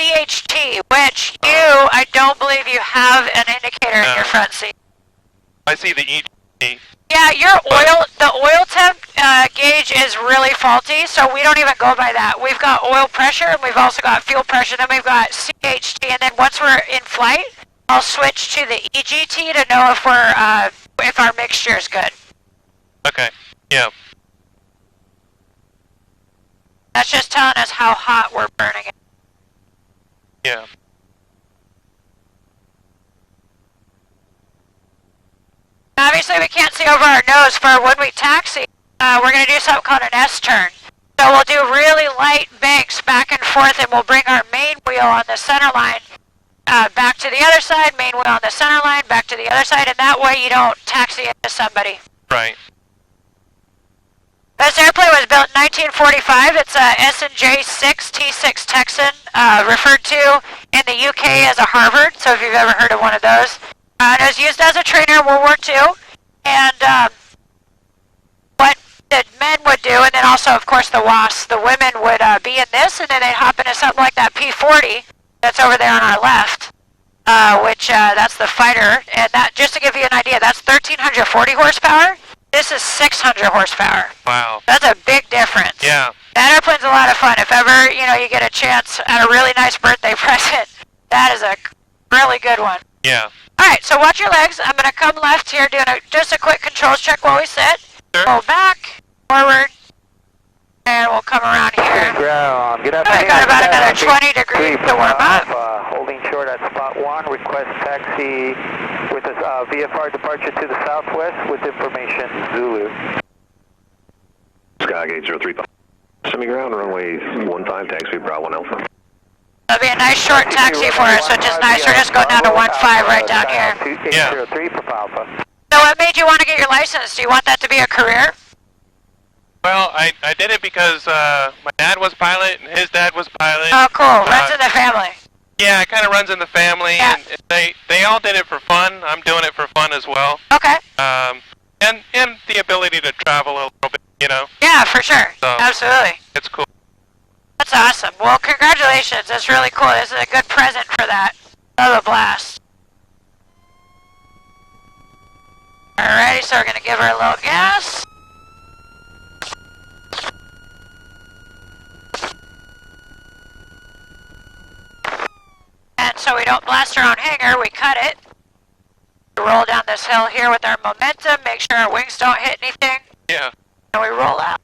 CHT, which I don't believe you have an indicator in your front seat. I see the EG. Yeah, the oil temp gauge is really faulty, so we don't even go by that. We've got oil pressure, and we've also got fuel pressure, then we've got CHT, and then once we're in flight, I'll switch to the EGT to know if our mixture is good. Okay, yeah. That's just telling us how hot we're burning it. Yeah. Obviously, we can't see over our nose for when we taxi. We're going to do something called an S-turn. So we'll do really light banks back and forth, and we'll bring our main wheel on the center line back to the other side, main wheel on the center line, back to the other side, and that way you don't taxi into somebody. Right. This airplane was built in 1945. It's a S&J 6 T6 Texan, referred to in the UK as a Harvard, so if you've ever heard of one of those. It was used as a trainer in World War II, and what the men would do, and then also, of course, the WASPs, the women would be in this, and then they'd hop into something like that P-40 that's over there on our left, which that's the fighter, and that, just to give you an idea, that's 1,340 horsepower. This is 600 horsepower. Wow. That's a big difference. Yeah. That airplane's a lot of fun. If ever, you get a chance at a really nice birthday present, that is a really good one. Yeah. Alright, so watch your legs. I'm going to come left here, doing just a quick controls check while we sit. Sure. Go back, forward, and we'll come around here. Ground. Get up We got about another 20 degrees to warm up. Holding short at spot 1. Request taxi with a VFR departure to the southwest with information Zulu. Skygate 035. Semi-ground, runway 15, taxi Bravo 1 Alpha. That'll be a nice short taxi for us, which is nice. We're just going down to 15 right down here. Yeah. So what made you want to get your license? Do you want that to be a career? Well, I did it because my dad was pilot and his dad was pilot. Oh, cool. Runs in the family. Yeah, it kind of runs in the family, Yeah. and they all did it for fun. I'm doing it for fun as well. Okay. And the ability to travel a little bit, Yeah, for sure. So, absolutely. It's cool. That's awesome. Well, congratulations. That's really cool. This is a good present for that. Oh, a blast. Alrighty, so we're going to give her a little gas. And so we don't blast our own hanger, we cut it. We roll down this hill here with our momentum, make sure our wings don't hit anything. Yeah. And we roll out.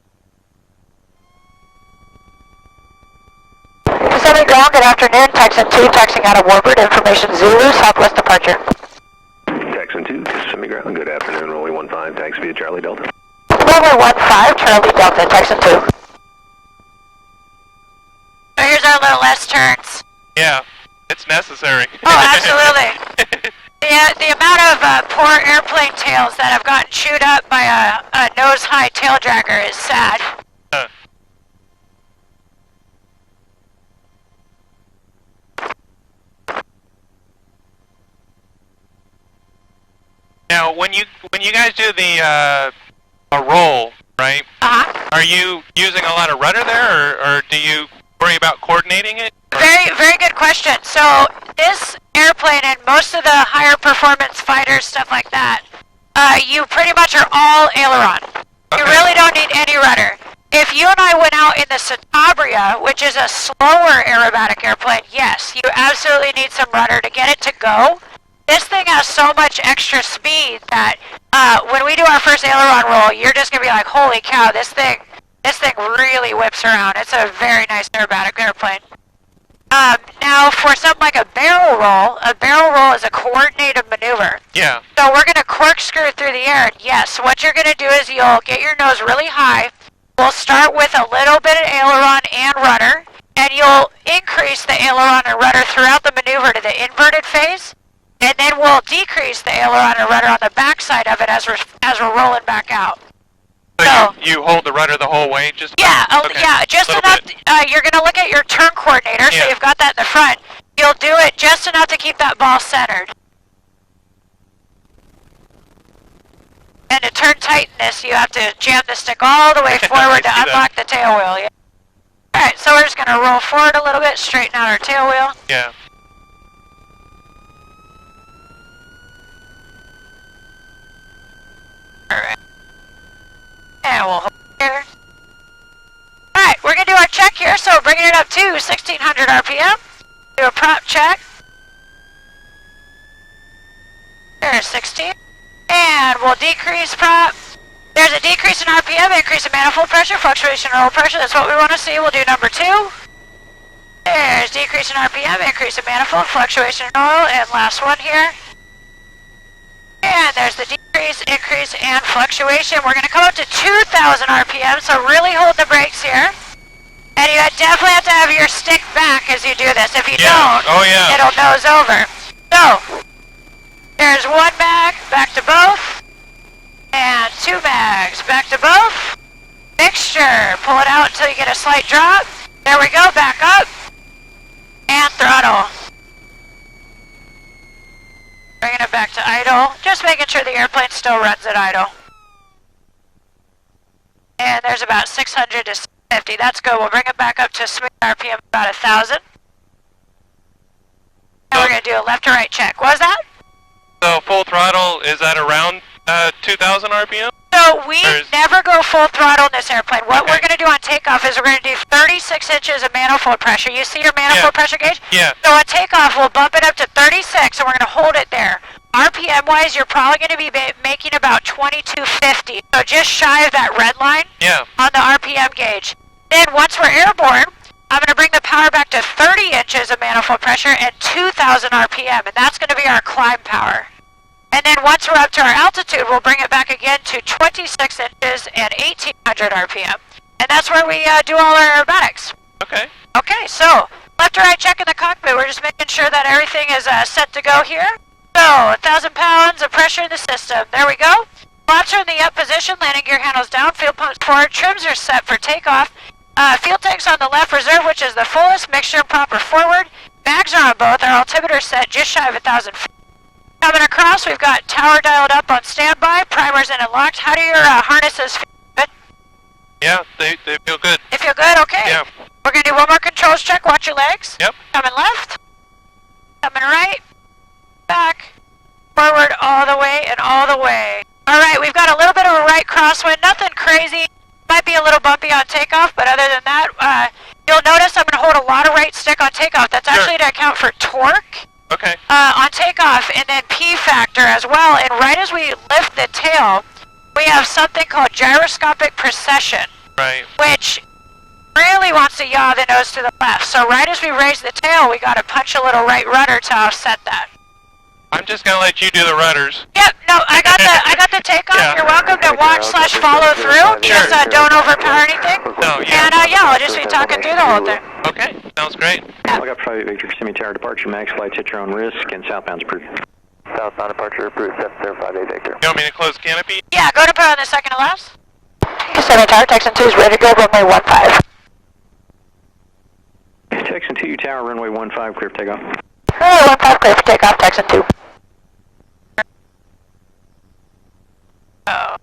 Pacific Ground, good afternoon. Texan 2, taxiing out of Warbird. Information Zulu, southwest departure. Texan 2, semi-ground, good afternoon, runway 15, taxi via Charlie Delta. Runway 15, Charlie Delta, Texan 2. So here's our little S-turns. Yeah, it's necessary. Oh, absolutely. The amount of poor airplane tails that have gotten chewed up by a nose-high tail dragger is sad. Now, when you guys do the a roll, right? Are you using a lot of rudder there, or do you worry about coordinating it? Very, very good question. So this airplane and most of the higher performance fighters, stuff like that, you pretty much are all aileron. Okay. You really don't need any rudder. If you and I went out in the Citabria, which is a slower aerobatic airplane, yes, you absolutely need some rudder to get it to go. This thing has so much extra speed that when we do our first aileron roll, you're just going to be like, holy cow, this thing really whips around. It's a very nice aerobatic airplane. Now, for something like a barrel roll is a coordinated maneuver. Yeah. So we're going to corkscrew through the air, and yes, what you're going to do is you'll get your nose really high. We'll start with a little bit of aileron and rudder, and you'll increase the aileron and rudder throughout the maneuver to the inverted phase, and then we'll decrease the aileron and rudder on the backside of it as we're rolling back out. So you hold the rudder the whole way, just yeah, okay. Yeah, just enough. You're going to look at your turn coordinator, so you've got that in the front. You'll do it just enough to keep that ball centered. And to turn tight in this, you have to jam the stick all the way forward to unlock the tail wheel. Yeah. Alright, so we're just gonna roll forward a little bit, straighten out our tail wheel. Yeah. Alright. And we'll hold here. Alright, we're gonna do our check here, so bringing it up to 1600 RPM. Do a prop check. There's 16. And we'll decrease prop. There's a decrease in RPM, increase in manifold pressure, fluctuation in oil pressure. That's what we want to see. We'll do number 2. There's decrease in RPM, increase in manifold, fluctuation in oil, and last one here. And there's the decrease, increase, and fluctuation. We're going to come up to 2,000 RPM, so really hold the brakes here. And you definitely have to have your stick back as you do this. If you don't, it'll nose over. So, there's one mag, back to both. And 2 mags, back to both. Mixture, pull it out until you get a slight drop. There we go, back up. And throttle. Bringing it back to idle. Just making sure the airplane still runs at idle. And there's about 600 to 650. That's good. We'll bring it back up to smooth RPM about 1,000. And we're going to do a left to right check. What was that? So full throttle is at around 2,000 RPM? So we never go full throttle in this airplane. What we're going to do on takeoff is we're going to do 36 inches of manifold pressure. You see your manifold pressure gauge? Yeah. So on takeoff, we'll bump it up to 36, and we're going to hold it there. RPM-wise, you're probably going to be making about 2250, so just shy of that red line on the RPM gauge. Then once we're airborne, I'm going to bring the power back to 30 inches of manifold pressure and 2,000 RPM, and that's going to be our climb power. And then once we're up to our altitude, we'll bring it back again to 26 inches and 1,800 RPM. And that's where we do all our aerobatics. Okay. Okay, so left to right check in the cockpit. We're just making sure that everything is set to go here. So 1,000 pounds of pressure in the system. There we go. Flaps are in the up position, landing gear handles down, fuel pumps forward, trims are set for takeoff. Fuel tanks on the left reserve, which is the fullest, mixture proper forward. Bags are on both. Our altimeter set just shy of 1,000 feet. Coming across, we've got tower dialed up on standby, primers in and locked. How do your harnesses feel? Good? Yeah, they feel good. They feel good? Okay. Yeah. We're going to do one more controls check. Watch your legs. Yep. Coming left. Coming right. Back. Forward all the way and all the way. All right, we've got a little bit of a right crosswind. Nothing crazy. Might be a little bumpy on takeoff, but other than that, you'll notice I'm going to hold a lot of right stick on takeoff. That's actually to account for torque. Okay. On takeoff, and then P factor as well. And right as we lift the tail, we have something called gyroscopic precession. Right. Which really wants to yaw the nose to the left. So right as we raise the tail, we got to punch a little right rudder to offset that. I'm just gonna let you do the rudders. Yep. No, I got the takeoff. Yeah. You're welcome to watch/follow through. Just don't overpower anything. No. Yeah. And I'll just be talking through the whole thing. Okay. Sounds great. I got Private Victor Semi-Tower departure, max flights at your own risk, and southbound's approved. Southbound departure approved, 705 Victor. You want me to close canopy? Yeah, go to put on the second to last. Semi-Tower, Texan 2 is ready to go, runway 15. Texan 2, tower, runway 15, clear for takeoff. Runway 15, clear for takeoff, Texan 2. Oh.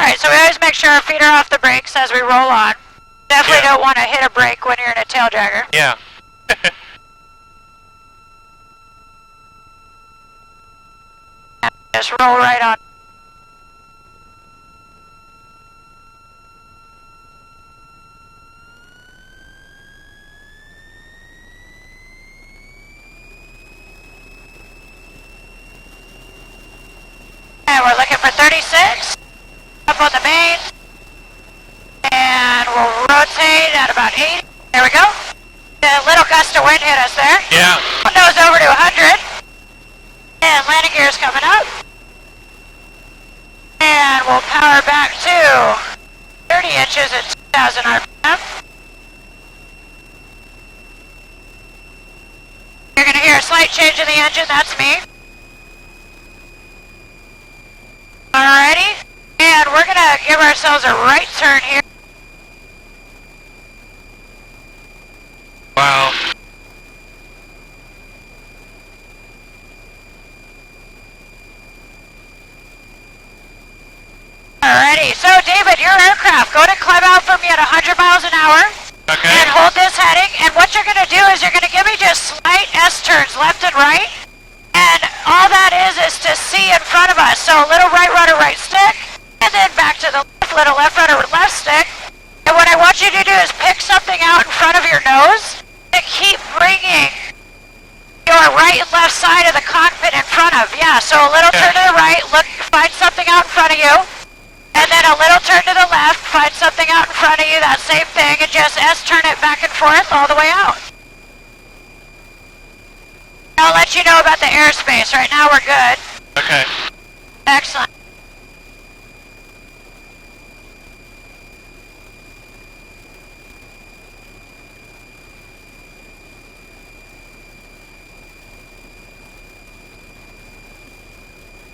Alright, so we always make sure our feet are off the brakes as we roll on. Definitely don't want to hit a brake when you're in a tail dragger. Yeah. Just roll right on. And we're looking for 36. Up on the main. And we'll rotate at about 80. There we go. A little gust of wind hit us there. Yeah. Nose over to 100. And landing gear's coming up. And we'll power back to 30 inches at 2,000 RPM. You're going to hear a slight change in the engine, that's me. Alrighty, and we're going to give ourselves a right turn here. Wow. Alrighty, so David, your aircraft, go ahead and climb out for me at 100 miles an hour. Okay. And hold this heading, and what you're gonna do is you're gonna give me just slight S-turns left and right. And all that is to see in front of us. So a little right rudder, right stick, and then back to the left, little left rudder, left stick. And what I want you to do is pick something out in front of your nose and keep bringing your right and left side of the cockpit in front of. Yeah, so a little turn to the right, look, find something out in front of you. And then a little turn to the left, find something out in front of you, that same thing, and just S-turn it back and forth all the way out. I'll let you know about the airspace. Right now we're good. Okay. Excellent.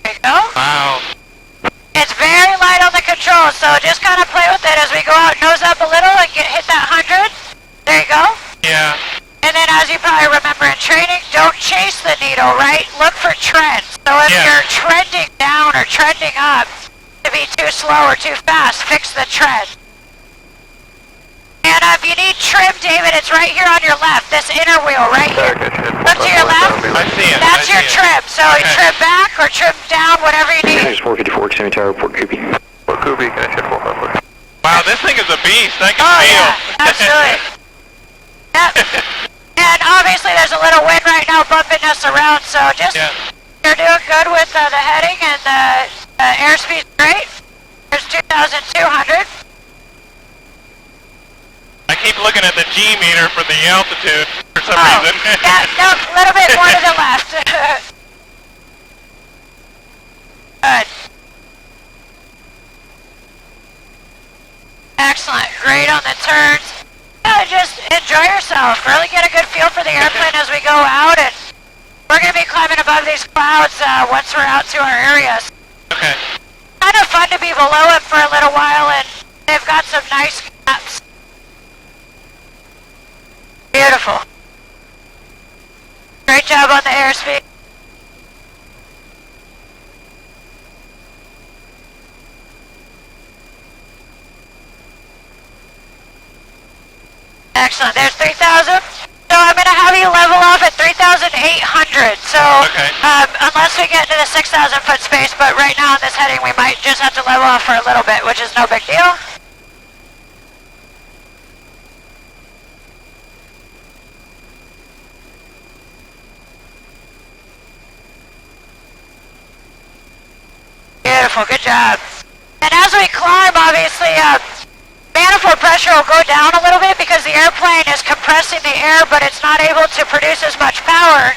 There you go. Wow. It's very light on the controls, so just kind of play with it as we go out, nose up a little and hit that 100. There you go. Yeah. And then as you probably remember in training, don't chase the needle, right? Look for trends. So if you're trending down or trending up, to be too slow or too fast, fix the trend. And if you need trim, David, it's right here on your left, this inner wheel right here. Look to your left. I see it. That's your trim. So you trim back or trim down, whatever you need. 454, Kissimmee Tower, Port Koopy. Port Koopy, connection 454. Wow, this thing is a beast. I can Oh feel. yeah, absolutely. Yep. And obviously there's a little wind right now bumping us around, so just you're doing good with the heading and the airspeed's great. There's 2,200. I keep looking at the G meter for the altitude for some reason. Yeah, no, a little bit more to the left. Good. Excellent. Great on the turns. Just enjoy yourself. Really get a good feel for the airplane as we go out, and we're going to be climbing above these clouds once we're out to our areas. Okay. Kind of fun to be below it for a little while, and they've got some nice gaps. Beautiful. Great job on the airspeed. Excellent. There's 3,000. So I'm going to have you level off at 3,800. So unless we get into the 6,000 foot space, but right now on this heading we might just have to level off for a little bit, which is no big deal. Beautiful, good job. And as we climb, obviously, manifold pressure will go down a little bit because the airplane is compressing the air, but it's not able to produce as much power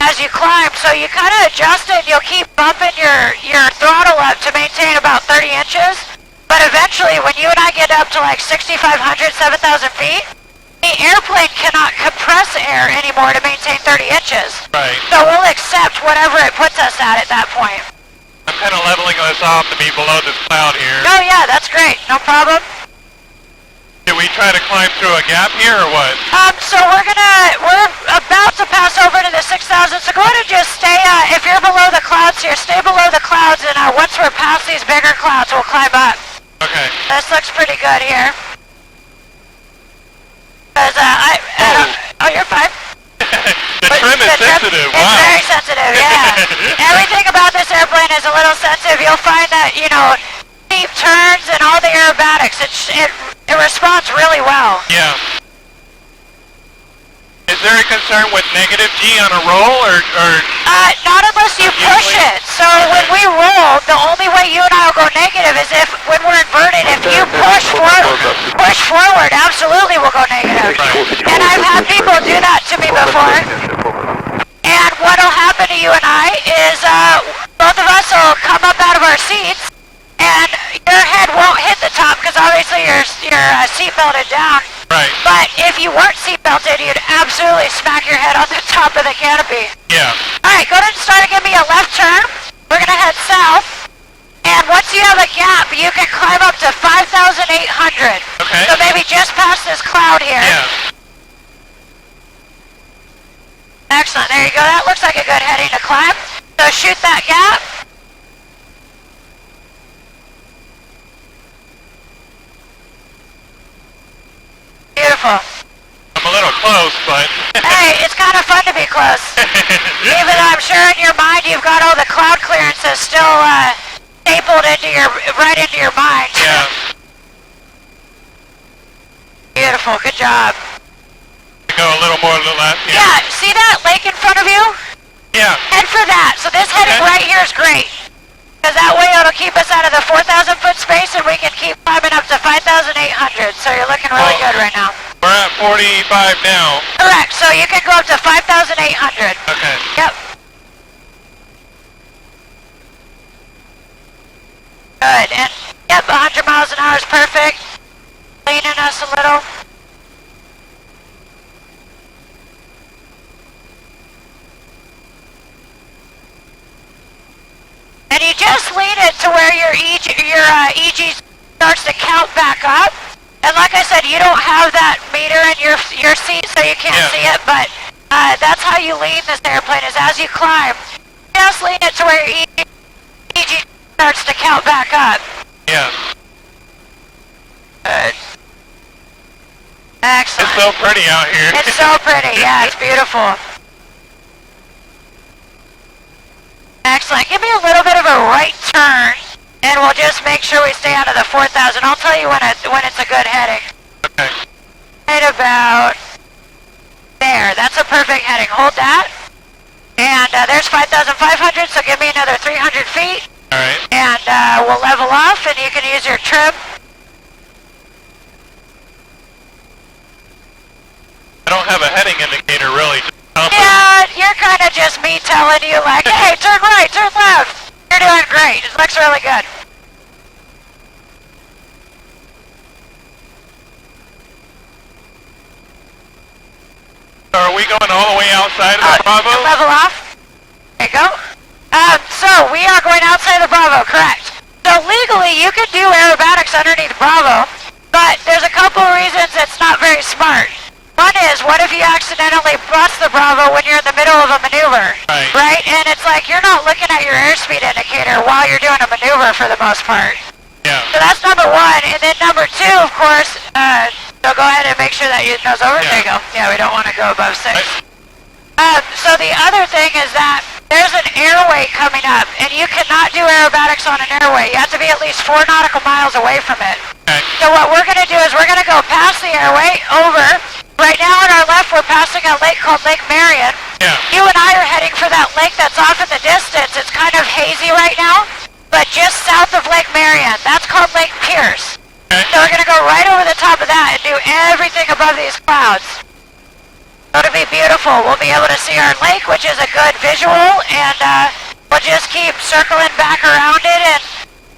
as you climb. So you kind of adjust it, you'll keep bumping your throttle up to maintain about 30 inches. But eventually, when you and I get up to like 6,500, 7,000 feet, the airplane cannot compress air anymore to maintain 30 inches. Right. So we'll accept whatever it puts us at that point. I'm kind of leveling this off to be below this cloud here. Oh yeah, that's great, no problem. Should we try to climb through a gap here or what? So we're about to pass over to the 6,000, so go ahead and just stay, if you're below the clouds here, stay below the clouds, and once we're past these bigger clouds, we'll climb up. Okay. This looks pretty good here. Cause, oh, you're fine. The trim is sensitive, wow. It's very sensitive, yeah. Everything about this airplane is a little sensitive. You'll find that, you know, steep turns and all the aerobatics, it responds really well. Yeah. Is there a concern with negative G on a roll, or? Not unless you push it. So when we roll, the only way you and I will go negative is if, when we're inverted, if you push forward, absolutely we'll go negative. And I've had people do that to me before. And what'll happen to you and I is both of us will come up out of our seats, and your head won't hit the top because obviously you're seat belted down. Right. But if you weren't seat belted, you'd absolutely smack your head on the top of the canopy. Yeah. Alright, go ahead and start and give me a left turn. We're going to head south. And once you have a gap, you can climb up to 5,800. Okay. So maybe just past this cloud here. Yeah. Excellent, there you go. That looks like a good heading to climb. So shoot that gap. beautiful. I'm a little close, but... Hey, it's kind of fun to be close. Even though I'm sure in your mind you've got all the cloud clearances still stapled right into your mind. Yeah. Beautiful, good job. Go a little more to the left. Yeah, see that lake in front of you? Yeah. Head for that. So this heading right here is great. Because that way it'll keep us out of the 4,000 foot space and we can keep climbing up to 5,800. So you're looking really good right now. We're at 45 now. Correct. So you can go up to 5,800. Okay. Yep. Good. And yep, 100 miles an hour is perfect. Leaning us a little. And you just lean it to where your EG starts to count back up. And like I said, you don't have that meter in your seat, so you can't see it. But that's how you lean this airplane, is as you climb, just lean it to where your EG starts to count back up. Yeah. Good. Excellent. It's so pretty out here. It's so pretty. Yeah, it's beautiful. Excellent. Give me a little bit of a right turn, and we'll just make sure we stay out of the 4,000. I'll tell you when it's a good heading. Okay. Right about there. That's a perfect heading. Hold that. And there's 5,500, so give me another 300 feet. All right. And we'll level off, and you can use your trim. I don't have a heading indicator, really. Yeah, you're kind of just me telling you, like, hey, turn right, turn left. You're doing great. It looks really good. So are we going all the way outside of the Bravo? Level off. There you go. So we are going outside the Bravo, correct. So legally, you can do aerobatics underneath Bravo, but there's a couple of reasons it's not very smart. One is, what if you accidentally bust the Bravo when you're in the middle of a maneuver? Right? And it's like you're not looking at your airspeed indicator while you're doing a maneuver for the most part. Yeah. So that's number one. And then number two, of course, so go ahead and make sure that your nose over. There you go. Yeah, we don't want to go above 6. So the other thing is that there's an airway coming up, and you cannot do aerobatics on an airway. You have to be at least 4 nautical miles away from it. Okay. So what we're going to do is we're going to go past the airway, over. Right now on our left, we're passing a lake called Lake Marion. Yeah. You and I are heading for that lake that's off in the distance. It's kind of hazy right now, but just south of Lake Marion. That's called Lake Pierce. Okay. So we're going to go right over the top of that and do everything above these clouds. It'll be beautiful. We'll be able to see our lake, which is a good visual, and we'll just keep circling back around it. And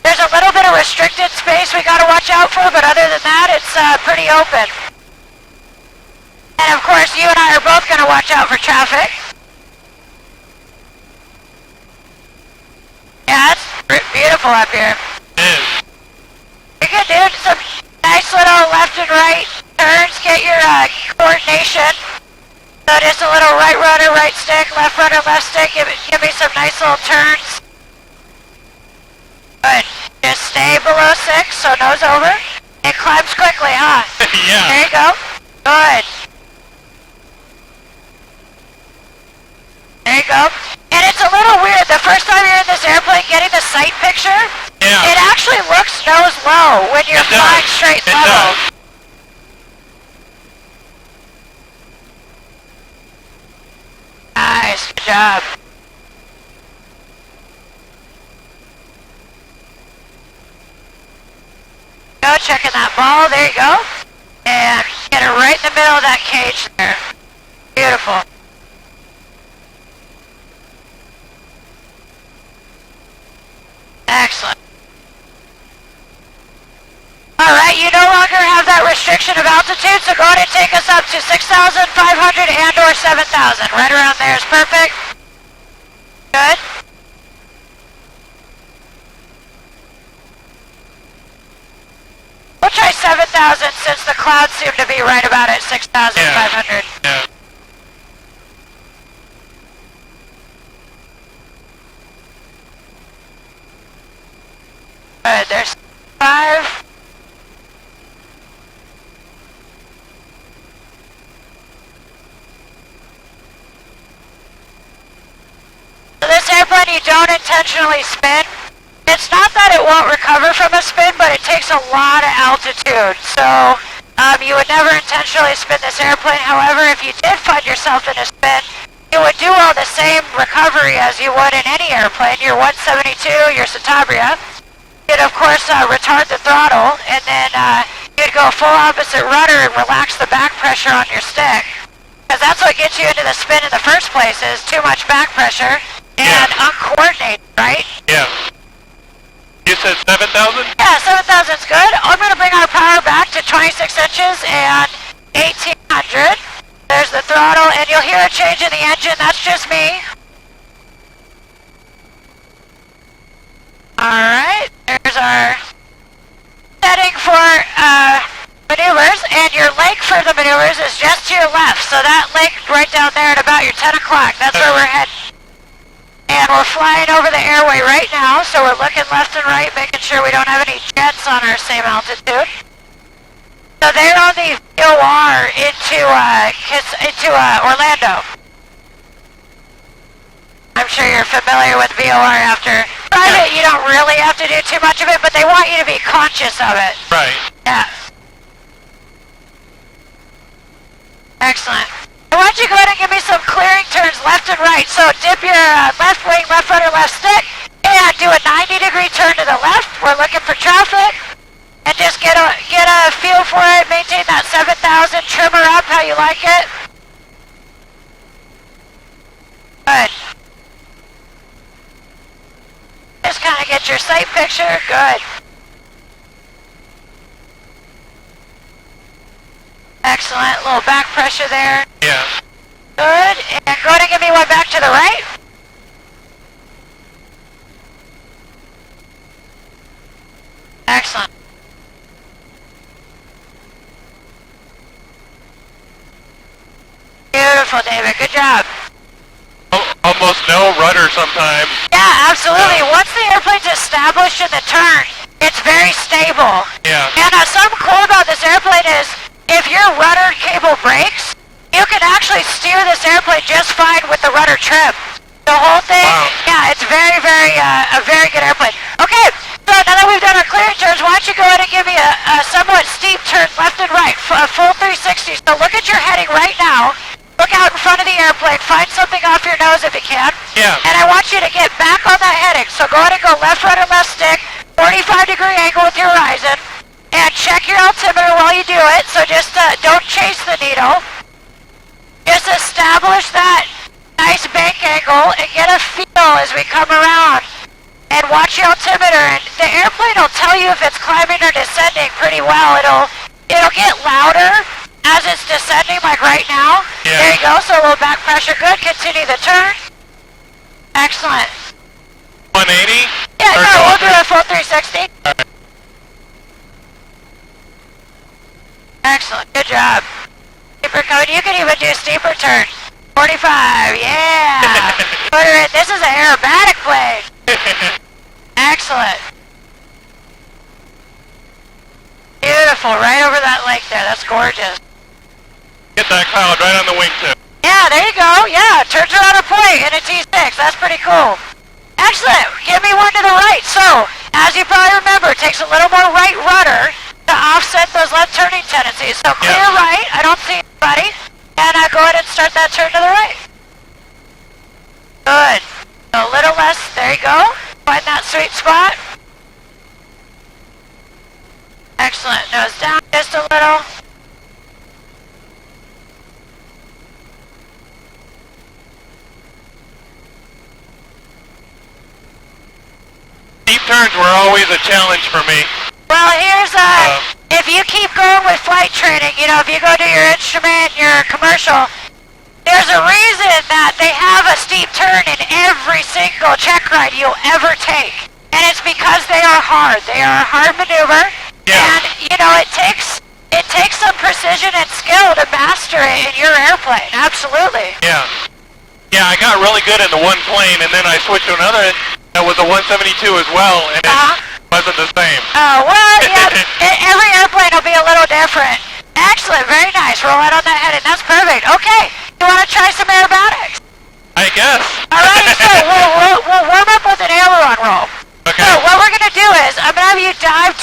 there's a little bit of restricted space we got to watch out for, but other than that, it's pretty open. And of course, you and I are both going to watch out for traffic. Yeah, it's beautiful up here. It is. You're good, dude. Some nice little left and right turns. Get your coordination. So just a little right rudder, right stick, left rudder, left stick. Give me some nice little turns. Good. Just stay below 6, so nose over. It climbs quickly, huh? Yeah. There you go. Good. There you go. And it's a little weird. The first time you're in this airplane getting the sight picture, it actually looks nose low when you're flying straight level. Nice, good job. Go, checking that ball, there you go. And get it right in the middle of that cage there. Beautiful. Excellent. Alright, you no longer have that restriction of altitude, so go ahead and take us up to 6,500 and or 7,000. Right around there is perfect. Good. We'll try 7,000 since the clouds seem to be right about at 6,500. Yeah. Good, there's 5. intentionally spin, it's not that it won't recover from a spin, but it takes a lot of altitude. So you would never intentionally spin this airplane. However, if you did find yourself in a spin, you would do all the same recovery as you would in any airplane. Your 172, your Citabria. You'd of course retard the throttle, and then you'd go full opposite rudder and relax the back pressure on your stick. Because that's what gets you into the spin in the first place, is too much back pressure and uncoordinated, right? Yeah. You said 7,000? Yeah, 7,000's good. I'm going to bring our power back to 26 inches and 1,800. There's the throttle, and you'll hear a change in the engine. That's just me. Alright, there's our setting for maneuvers, and your lake for the maneuvers is just to your left. So that lake right down there at about your 10 o'clock, that's where we're heading. And we're flying over the airway right now, so we're looking left and right, making sure we don't have any jets on our same altitude. So they're on the VOR into Orlando. I'm sure you're familiar with VOR after private. You don't really have to do too much of it, but they want you to be conscious of it. Right. Yeah. Excellent. I want you to go ahead and give me some clearing turns left and right. So dip your left wing, left rudder, left stick, and do a 90-degree turn to the left. We're looking for traffic. And just get a feel for it. Maintain that 7,000. Trimmer up how you like it. Good. Just kind of get your sight picture. Good. Excellent. A little back pressure there. Yeah. Good. And go ahead and give me one back to the right. Excellent. Beautiful, David. Good job. Almost no rudder sometimes. Yeah, absolutely. Once the airplane's established in the turn, it's very stable. Yeah. And something cool about this airplane is, if your rudder cable breaks, you can actually steer this airplane just fine with the rudder trim. The whole thing, wow. Yeah, it's very, a very good airplane. Okay, so now that we've done our clearing turns, why don't you go ahead and give me a somewhat steep turn left and right, a full 360. So look at your heading right now. Look out in front of the airplane. Find something off your nose if you can. Yeah. And I want you to get back on that heading. So go ahead and go left, rudder, left stick, 45-degree angle with your horizon. And check your altimeter while you do it. So just don't chase the needle. Just establish that nice bank angle and get a feel as we come around. And watch your altimeter. And the airplane will tell you if it's climbing or descending pretty well. It'll get louder as it's descending, like right now. Yeah. There you go, so a little back pressure, good. Continue the turn. Excellent. 180? Yeah, Or no, we'll do a full 360. Alright. Excellent, good job. Steeper coming, you can even do steeper turns. 45, yeah. Put her in, this is an aerobatic plane. Excellent. Beautiful, right over that lake there, that's gorgeous. Get that cloud right on the wingtip. Yeah, there you go. Yeah, turns around a point in a T6. That's pretty cool. Excellent. Give me one to the right. So, as you probably remember, it takes a little more right rudder to offset those left turning tendencies. So clear right. I don't see anybody. And go ahead and start that turn to the right. Good. A little less. There you go. Find that sweet spot. Excellent. Nose down just a little. Deep turns were always a challenge for me. Well, here's if you keep going with flight training, you know, if you go to your instrument, your commercial, there's a reason that they have a steep turn in every single check ride you'll ever take. And it's because they are hard. They are a hard maneuver. Yeah. And, you know, it takes some precision and skill to master it in your airplane. Absolutely. Yeah. Yeah, I got really good in the one plane, and then I switched to another that was a 172 as well, and it wasn't the same. Oh, well, yeah, every airplane will be a little different. Excellent, very nice. Roll out on that heading. That's perfect. Okay, you want to try some aerobatics? I guess. All right, so we'll warm up with an aileron roll.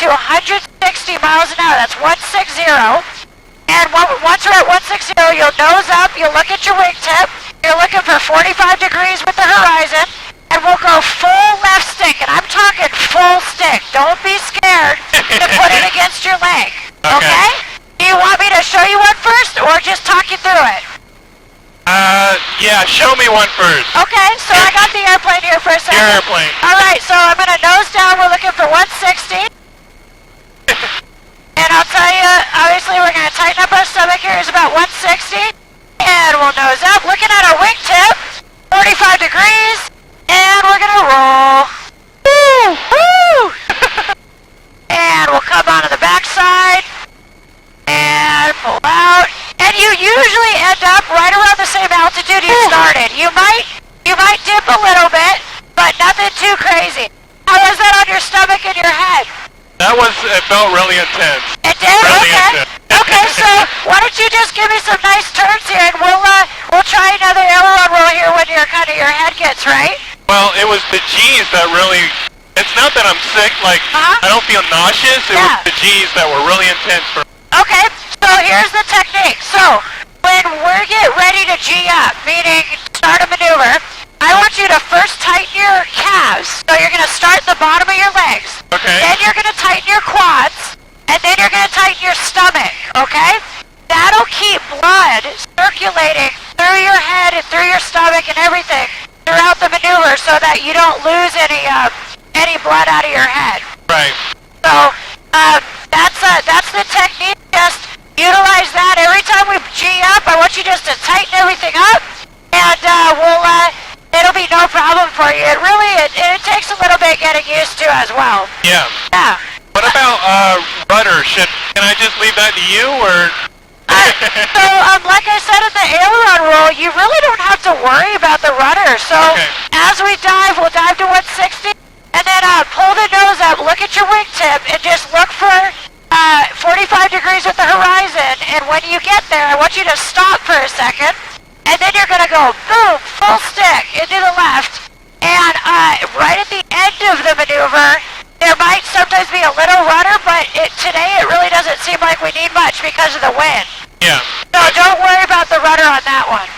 to 160 miles an hour. That's 160. And once we're at 160, you'll nose up, you'll look at your wingtip, you're looking for 45 degrees with the horizon, and we'll go full left stick, and I'm talking full stick. Don't be scared to put it against your leg, okay? Do you want me to show you one first, or just talk you through it? Yeah, show me one first. Okay, so I got the airplane here for a second. Your airplane. Alright, so I'm gonna nose down, we're looking for 160. And I'll tell you, obviously we're gonna tighten up our stomach here, it's about 160. And we'll nose up, looking at our wingtip, 45 degrees, and we're gonna roll. Woo! Woo! And we'll come onto the backside, and pull out. And you usually end up right around the same altitude you started. You might dip a little bit, but nothing too crazy. How was that on your stomach and your head? It felt really intense. It did? Really Okay. intense. Okay, so why don't you just give me some nice turns here, and we'll try another aileron roll here when your head gets right. Well, it was the G's that really, it's not that I'm sick, like, I don't feel nauseous, it was the G's that were really intense for. Okay, so here's the technique. So, when we get ready to G up, meaning start a maneuver, I want you to first tighten your calves. So you're going to start the bottom of your legs. Okay. Then you're going to tighten your quads. And then you're going to tighten your stomach, okay? That'll keep blood circulating through your head and through your stomach and everything throughout the maneuver so that you don't lose any blood out of your head. Right. So, that's the technique. Just utilize that every time we G up. I want you just to tighten everything up, and it'll be no problem for you. It takes a little bit getting used to as well. Yeah. Yeah. What about rudder? Can I just leave that to you, or? So, like I said in the aileron roll, you really don't have to worry about the rudder. So, as we dive, we'll dive to 160, and then pull the nose up, look at your wingtip, and just look for 45 degrees with the horizon. And when you get there, I want you to stop for a second, and then you're going to go, boom, full stick into the left. And right at the end of the maneuver, there might sometimes be a little rudder, but today it really doesn't seem like we need much because of the wind. Yeah. So don't worry about the rudder on that one.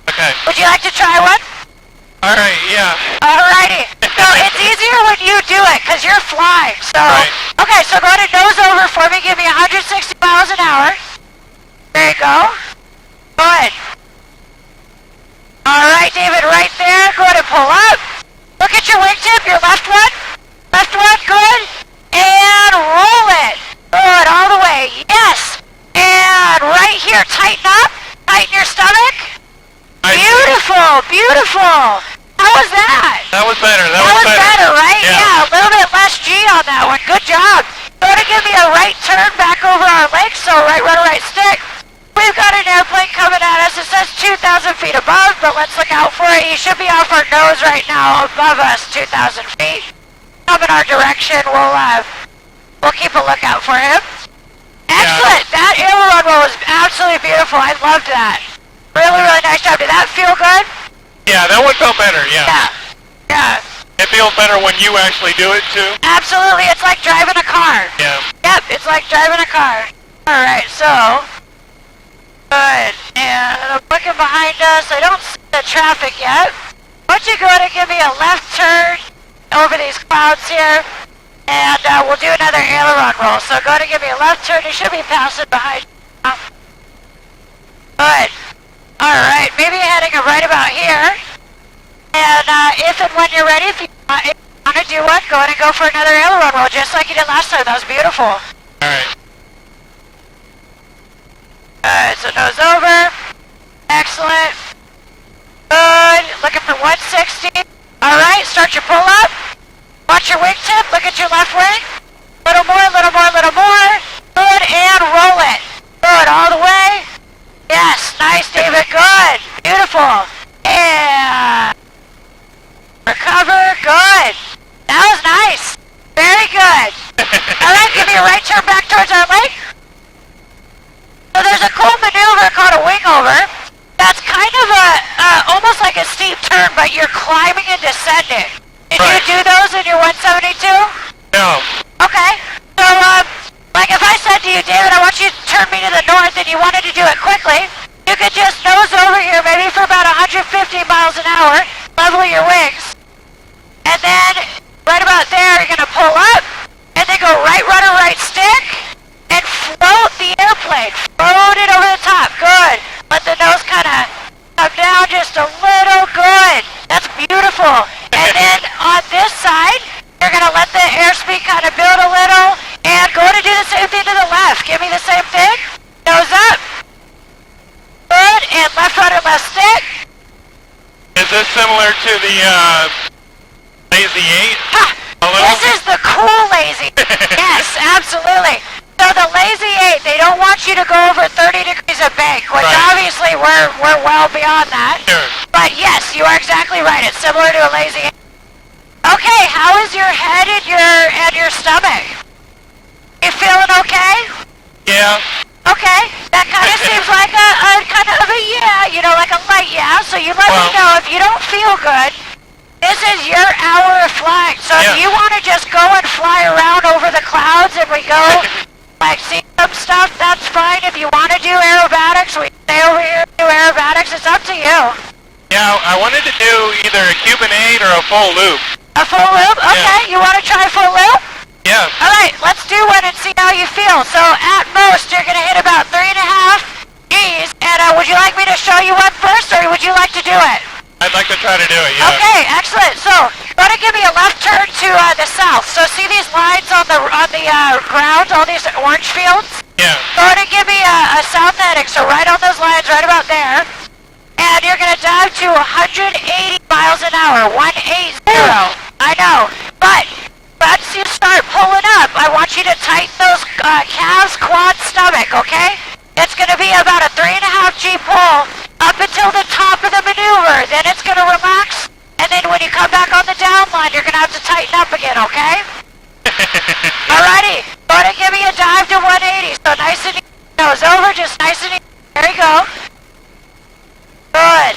Okay. Would you like to try one? Alright, yeah. Alrighty. So it's easier when you do it, because you're flying. So, okay, so go ahead and nose over for me. Give me 160 miles an hour. There you go. Go ahead. Alright, David, right there. Go ahead and pull up. Look at your wingtip, your left one. Left one, good. And roll it. Good, all the way. Yes. And right here, tighten up. Tighten your stomach. Beautiful, beautiful. How was that? That was better. That was better, right? Yeah. A little bit less G on that one. Good job. Go to give me a right turn back over our leg. So right rudder, right stick. We've got an airplane coming at us. It says 2,000 feet above, but let's look out for it. He should be off our nose right now, above us, 2,000 feet. Come in our direction. We'll keep a lookout for him. Excellent. That aileron roll was absolutely beautiful. I loved that. Really, really nice job. Did that feel good? Yeah, that one felt better, yeah. Yeah. It feels better when you actually do it, too. Absolutely. It's like driving a car. Yeah. Yep, it's like driving a car. Alright, so. Good. And I'm looking behind us. I don't see the traffic yet. Why don't you go ahead and give me a left turn over these clouds here. And we'll do another aileron roll. So go ahead and give me a left turn. You should be passing behind you. Good. Alright, maybe heading right about here. And if and when you're ready, if you want to do one, go ahead and go for another aileron roll, just like you did last time. That was beautiful. Alright. So nose over. Excellent. Good. Looking for 160. Alright, start your pull up. Watch your wingtip. Look at your left wing. Little more, little more, little more. Good, and roll it. Good, all the way. Yes, nice, David. Good. Beautiful. And recover. Good. That was nice. Very good. Alright, give me a right turn back towards our lake. So there's a cool maneuver called a wing over. That's kind of almost like a steep turn, but you're climbing and descending. Did you do those in your 172? No. Okay. So you, David, I want you to turn me to the north, and you wanted to do it quickly. You could just nose over here, maybe for about 150 miles an hour, level your wings. And then, right about there, you're gonna pull up, and then go right rudder, right stick, and float the airplane. Float it over the top. Good. Let the nose kind of come down just a little. Good. That's beautiful. And then on this side, you're gonna let the airspeed kind of build a little, and go to do the same thing to the left. Give me the same thing. Nose up. Good. And left rudder, left stick. Is this similar to the Lazy 8? Ha! A little? This is the cool Lazy. Yes, absolutely. So the Lazy 8, they don't want you to go over 30 degrees of bank, which Right. obviously we're well beyond that. Sure. But yes, you are exactly right. It's similar to a Lazy 8. Okay, how is your head and your stomach? You feeling okay? Yeah. Okay, that kind of seems like a kind of a yeah, you know, like a light yeah. So you let me Well- know if you don't feel good. This is your hour of flying. So Yeah. if you want to just go and fly around over the clouds and we go like see some stuff, that's fine. If you want to do aerobatics, we stay over here and do aerobatics. It's up to you. Yeah, I wanted to do either a Cuban 8 or a full loop. A full loop? Okay, you want to try a full loop? Yeah. All right, let's do one and see how you feel. So at most, you're going to hit about 3.5 Gs. And would you like me to show you one first, or would you like to do it? I'd like to try to do it, yeah. Okay, excellent. So, go ahead and give me a left turn to the south. So, see these lines on the ground, all these orange fields? Yeah. Go ahead and give me a south heading. So, right on those lines, right about there. And you're going to dive to 180 miles an hour, 180. I know. But once you start pulling up, I want you to tighten those calves, quads, stomach, okay? It's going to be about a 3.5 G pull up until the top of the maneuver. Then it's going to relax. And then when you come back on the down line, you're going to have to tighten up again, okay? Alrighty. Go ahead and give me a dive to 180. So nice and easy. Nose over, just nice and easy. There you go. Good.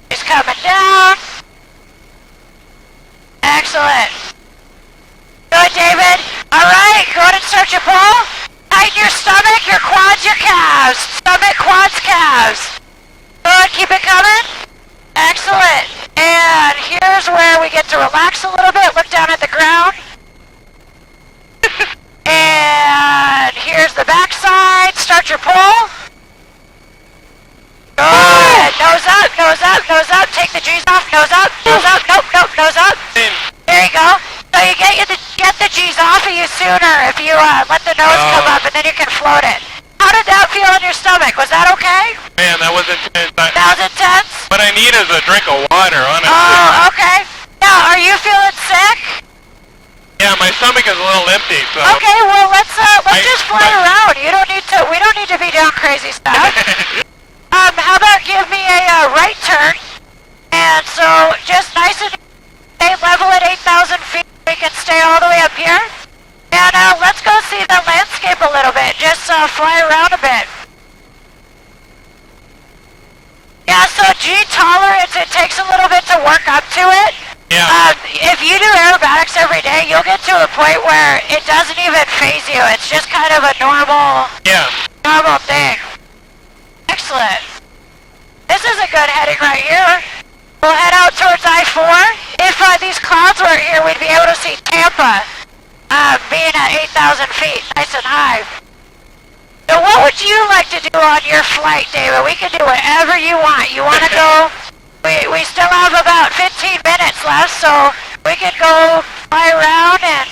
He's coming down. Excellent. Good, David. Alright, go ahead and start your pull. Tighten your stomach, your quads, your calves. Stomach, quads, calves. Good, keep it coming. Excellent. And here's where we get to relax a little bit. Look down at the ground. And here's the backside. Start your pull. Good. Nose up, nose up, nose up. Take the G's off. Nose up, nose up. Nope, nope, nose up. There you go. So you get the G's off of you sooner if you let the nose come up, and then you can float it. How did that feel in your stomach? Was that okay? Man, that was intense. That was intense? What I need is a drink of water, honestly. Oh, okay. Now, are you feeling sick? Yeah, my stomach is a little empty, so... Okay, well, let's just fly around. We don't need to be doing crazy stuff. How about give me a right turn? And so, just nice and stay level at 8,000 feet. We can stay all the way up here. And let's go see the landscape a little bit. Just fly around a bit. Yeah, so G tolerance, it takes a little bit to work up to it. Yeah. If you do aerobatics every day, you'll get to a point where it doesn't even faze you. It's just kind of a normal thing. Excellent. This is a good heading right here. We'll head out towards I-4. If these clouds weren't here, we'd be able to see Tampa being at 8,000 feet, nice and high. So what would you like to do on your flight, David? We can do whatever you want. You want to go... We still have about 15 minutes left, so we can go fly around, and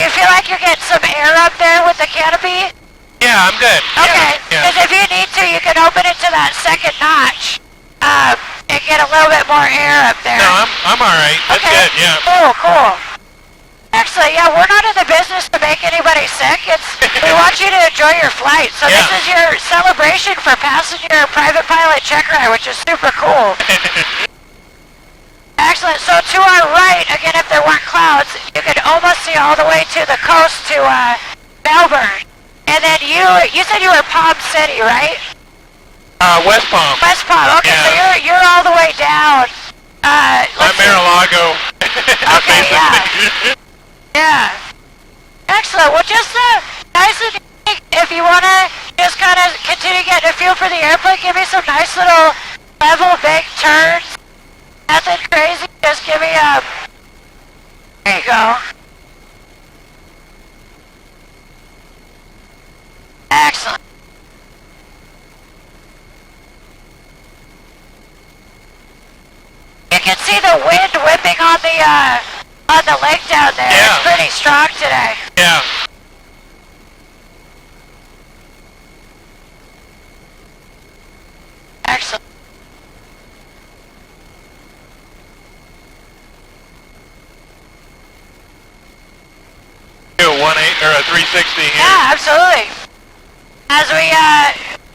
you feel like you're getting some air up there with the canopy? Yeah, I'm good. Okay, Yeah. because if you need to, you can open it to that second notch and get a little bit more air up there. No, I'm alright. That's good, yeah. Cool. Excellent, yeah, we're not in the business to make anybody sick. We want you to enjoy your flight. So this is your celebration for passing your private pilot check ride, which is super cool. Excellent, so to our right, again, if there weren't clouds, you could almost see all the way to the coast to Melbourne. And then you said you were Palm City, right? West Palm. West Palm, okay, so you're all the way down. I'm Mar-a-Lago. Okay, yeah. Yeah. Excellent. Well, just continue getting a feel for the airplane. Give me some nice little level big turns. Nothing crazy. Just give me a... There you go. Excellent. You can see the wind whipping on the lake down there. Yeah. It's pretty strong today. Yeah. Excellent. 18 or a 360 here. Yeah, absolutely. As we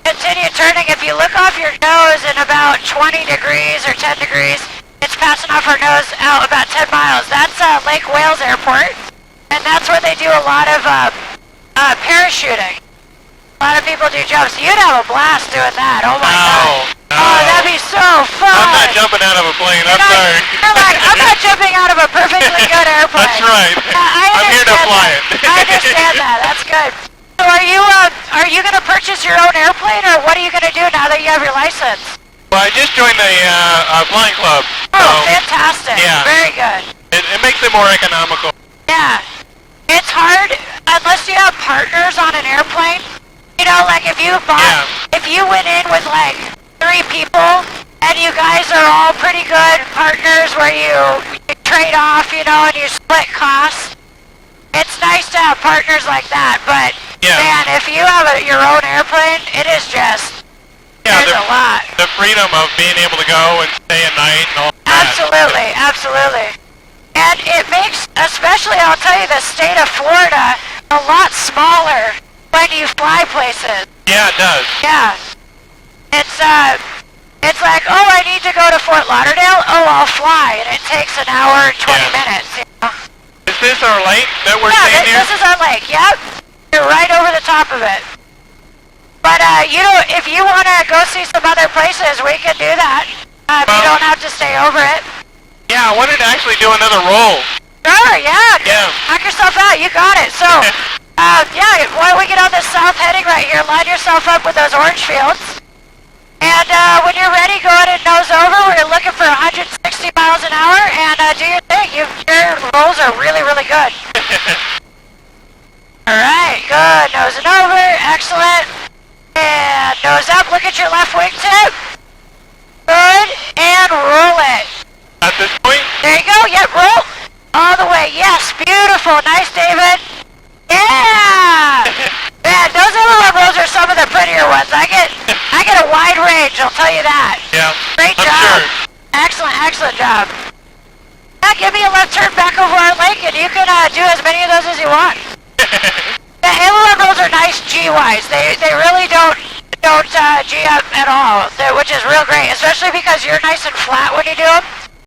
continue turning, if you look off your nose in about 20 degrees or 10 degrees, it's passing off our nose out about 10 miles. That's Lake Wales Airport, and that's where they do a lot of parachuting. A lot of people do jumps. You'd have a blast doing that. Oh my god. No. Oh, that'd be so fun. I'm not jumping out of a plane. I'm sorry. You're like, I'm not jumping out of a perfectly good airplane. That's right. I I'm here to understand fly that. it. I understand that. That's good. So are you going to purchase your own airplane, or what are you going to do now that you have your license? Well, I just joined the flying club. Oh, so fantastic. yeah. Very good. it makes it more economical. Yeah. It's hard unless you have partners on an airplane. You know, like if you went in with like 3 people and you guys are all pretty good partners where you trade off, you know, and you split costs. It's nice to have partners like that, but man, if you have your own airplane, it is just, there's a lot. The freedom of being able to go and stay at night and all that. Absolutely, absolutely. And it makes, especially I'll tell you, the state of Florida a lot smaller when you fly places. Yeah, it does. Yeah. It's like, oh, I need to go to Fort Lauderdale. Oh, I'll fly, and it takes an hour and 20 minutes. You know? Is this our lake that we're Yeah, staying here? this is our lake. Yep, you're right over the top of it. But you know, if you want to go see some other places, we can do that. You don't have to stay over it. Yeah, I wanted to actually do another roll. Sure, yeah. Yeah. Knock yourself out. You got it. So, yeah, why don't we get on this south heading right here? Line yourself up with those orange fields. And when you're ready, go ahead and nose over. We're looking for 160 miles an hour, and do your thing. Your rolls are really, really good. All right, good. Nosing over. Excellent. And nose up. Look at your left wingtip. Good. And roll it. At this point? There you go. Yep, roll. All the way. Yes, beautiful. Nice, David. Yeah! Man, those envelope rolls are some of the prettier ones. I get a wide range, I'll tell you that. Yeah. Great I'm job. sure. Excellent, excellent job. Yeah, give me a left turn back over our lake, and you can do as many of those as you want. The envelope rolls are nice G-wise. They really don't G up at all, which is real great, especially because you're nice and flat when you do them.